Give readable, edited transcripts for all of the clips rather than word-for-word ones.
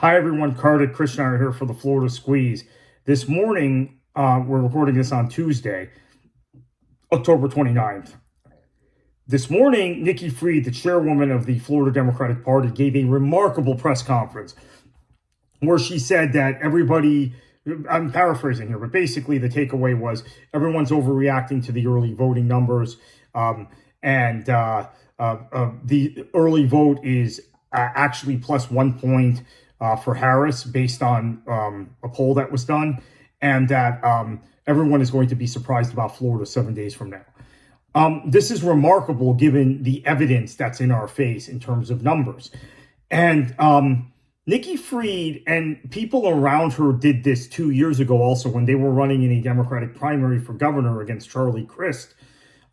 Hi, everyone. Kartik Krishnaiyer here for the Florida Squeeze. This morning, we're recording this on Tuesday, October 29th. This morning, Nikki Fried, the chairwoman of the Florida Democratic Party, gave a remarkable press conference where she said that everybody, I'm paraphrasing here, but basically the takeaway was everyone's overreacting to the early voting numbers. And the early vote is actually plus 1 point for Harris based on a poll that was done, and that everyone is going to be surprised about Florida 7 days from now. This is remarkable given the evidence that's in our face in terms of numbers. And Nikki Fried and people around her did this 2 years ago also when they were running in a Democratic primary for governor against Charlie Crist.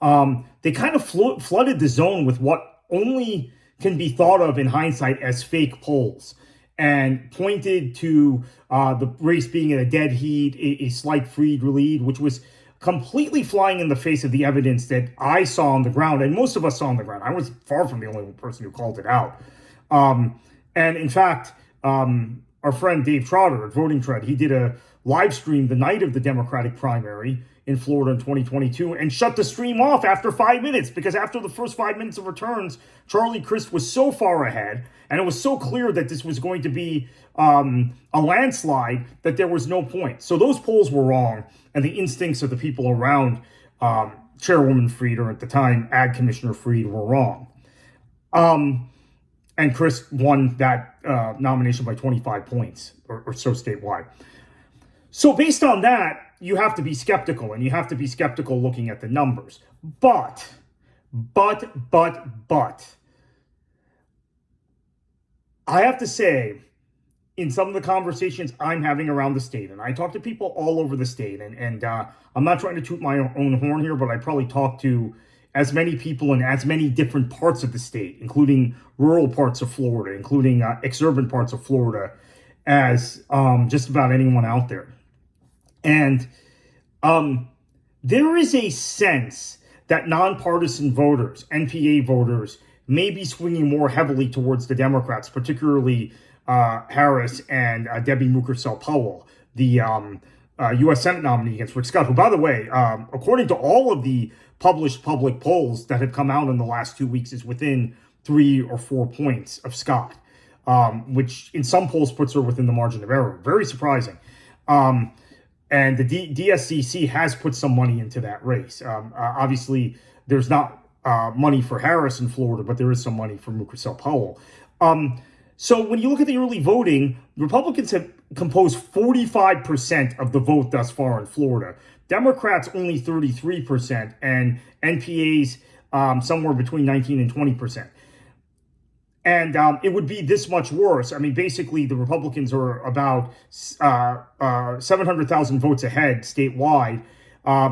They kind of flooded the zone with what only can be thought of in hindsight as fake polls, and pointed to the race being in a dead heat, a slight Fried lead, which was completely flying in the face of the evidence that I saw on the ground, and most of us saw on the ground. I was far from the only person who called it out. And in fact, our friend Dave Trotter at Voting Tread, he did a live stream the night of the Democratic primary in Florida in 2022 and shut the stream off after 5 minutes because after the first 5 minutes of returns, Charlie Crist was so far ahead and it was so clear that this was going to be a landslide that there was no point. So those polls were wrong, and the instincts of the people around Chairwoman Fried, or at the time Ag Commissioner Fried, were wrong. And Crist won that nomination by 25 points or so statewide. So based on that, you have to be skeptical, and you have to be skeptical looking at the numbers. But, I have to say, in some of the conversations I'm having around the state, and I talk to people all over the state, and I'm not trying to toot my own horn here, but I probably talk to as many people in as many different parts of the state, including rural parts of Florida, including exurban parts of Florida, as just about anyone out there. And there is a sense that nonpartisan voters, NPA voters, may be swinging more heavily towards the Democrats, particularly Harris and Debbie Mukersel-Powell, the U.S. Senate nominee against Rick Scott, who, by the way, according to all of the published public polls that have come out in the last 2 weeks, is within 3 or 4 points of Scott, which in some polls puts her within the margin of error. Very surprising. And the DSCC has put some money into that race. Obviously, there's not money for Harris in Florida, but there is some money for Mukersel-Powell. So when you look at the early voting, Republicans have composed 45% of the vote thus far in Florida. Democrats only 33%, and NPAs somewhere between 19 and 20%. And it would be this much worse. I mean, basically, the Republicans are about 700,000 votes ahead statewide,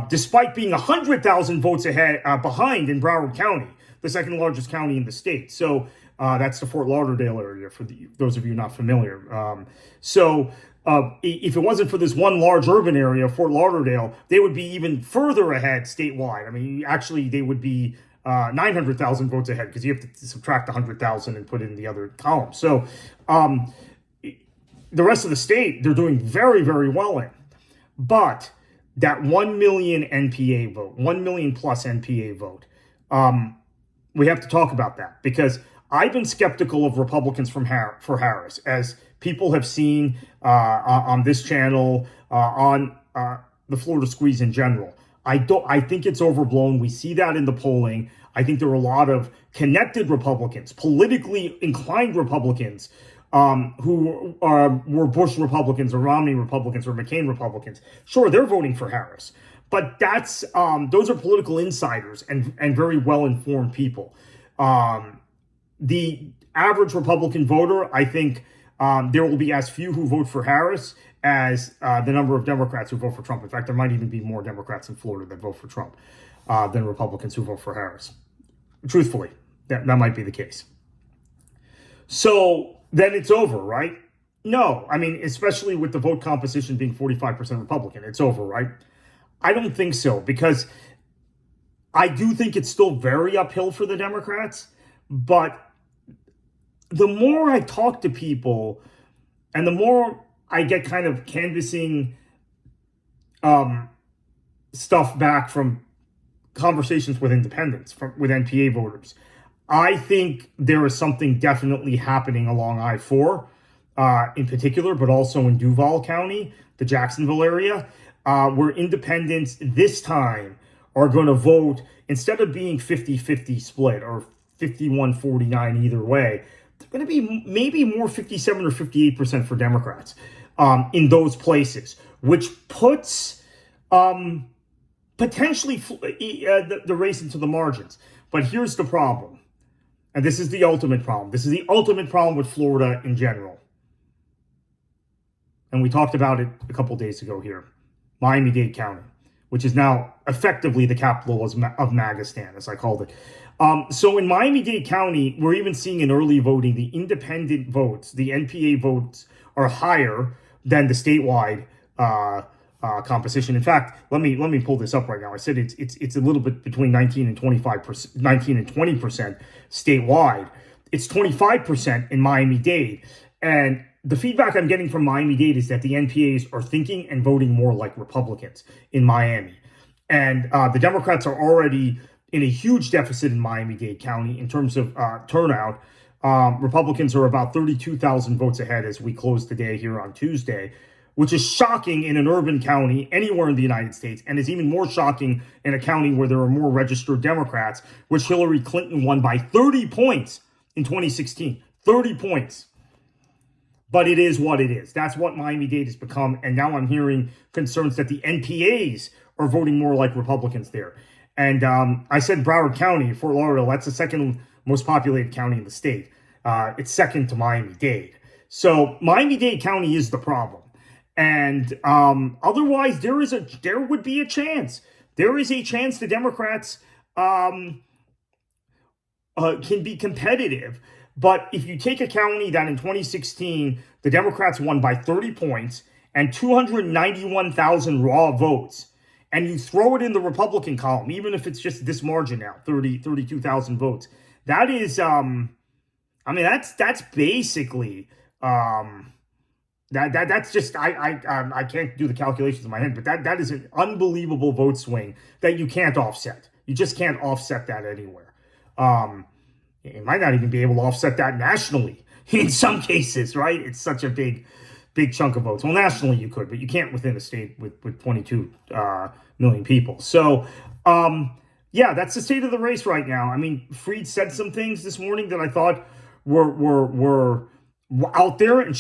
despite being 100,000 votes ahead behind in Broward County, the second largest county in the state. So that's the Fort Lauderdale area for those of you not familiar. If it wasn't for this one large urban area, Fort Lauderdale, they would be even further ahead statewide. I mean, actually, they would be 900,000 votes ahead because you have to subtract 100,000 and put it in the other column. So the rest of the state, they're doing very, very well in. But that 1 million NPA vote, 1 million plus NPA vote, we have to talk about that because I've been skeptical of Republicans for Harris, as people have seen on this channel, on the Florida Squeeze in general. I think it's overblown. We see that in the polling. I think there are a lot of connected Republicans, politically inclined Republicans, who were Bush Republicans or Romney Republicans or McCain Republicans. Sure, they're voting for Harris, but that's those are political insiders and very well-informed people. The average Republican voter, I think there will be as few who vote for Harris as the number of Democrats who vote for Trump. In fact, there might even be more Democrats in Florida that vote for Trump than Republicans who vote for Harris. Truthfully, that might be the case. So then it's over, right? No, I mean, especially with the vote composition being 45% Republican, it's over, right? I don't think so, because I do think it's still very uphill for the Democrats. But the more I talk to people, And the more I get kind of canvassing stuff back from conversations with independents, with NPA voters, I think there is something definitely happening along I-4 in particular, but also in Duval County, the Jacksonville area, where independents this time are going to vote, instead of being 50-50 split or 51-49 either way, they're going to be maybe more 57 or 58% for Democrats in those places, which puts potentially the race into the margins. But here's the problem. And this is the ultimate problem. This is the ultimate problem with Florida in general. And we talked about it a couple days ago here. Miami-Dade County, which is now effectively the capital of Magistan, as I called it. So in Miami-Dade County, we're even seeing in early voting, the independent votes, the NPA votes, are higher than the statewide composition. In fact, let me pull this up right now. I said it's a little bit between 19 and 25%, 19 and 20% statewide. It's 25% in Miami-Dade, and the feedback I'm getting from Miami-Dade is that the NPAs are thinking and voting more like Republicans in Miami. And the Democrats are already in a huge deficit in Miami-Dade County in terms of turnout. Republicans are about 32,000 votes ahead as we close the day here on Tuesday, which is shocking in an urban county anywhere in the United States, and is even more shocking in a county where there are more registered Democrats, which Hillary Clinton won by 30 points in 2016. 30 points. But it is what it is. That's what Miami-Dade has become. And now I'm hearing concerns that the NPAs are voting more like Republicans there. And I said Broward County, Fort Lauderdale, that's the second most populated county in the state. It's second to Miami-Dade. So Miami-Dade County is the problem. And otherwise, there would be a chance. There is a chance the Democrats can be competitive. But if you take a county that in 2016, the Democrats won by 30 points and 291,000 raw votes, and you throw it in the Republican column, even if it's just this margin now, 32,000 votes, that is, that's basically, that's just, I can't do the calculations in my head, but that is an unbelievable vote swing that you can't offset. You just can't offset that anywhere. You might not even be able to offset that nationally in some cases, right? It's such a big chunk of votes. Well, nationally you could, but you can't within a state with 22 million people. So, yeah, that's the state of the race right now. I mean, Fried said some things this morning that I thought were out there, and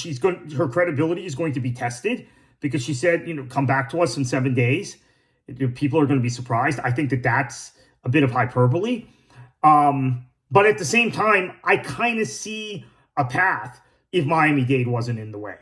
her credibility is going to be tested, because she said, come back to us in 7 days. People are going to be surprised. I think that's a bit of hyperbole. But at the same time, I kind of see a path if Miami-Dade wasn't in the way.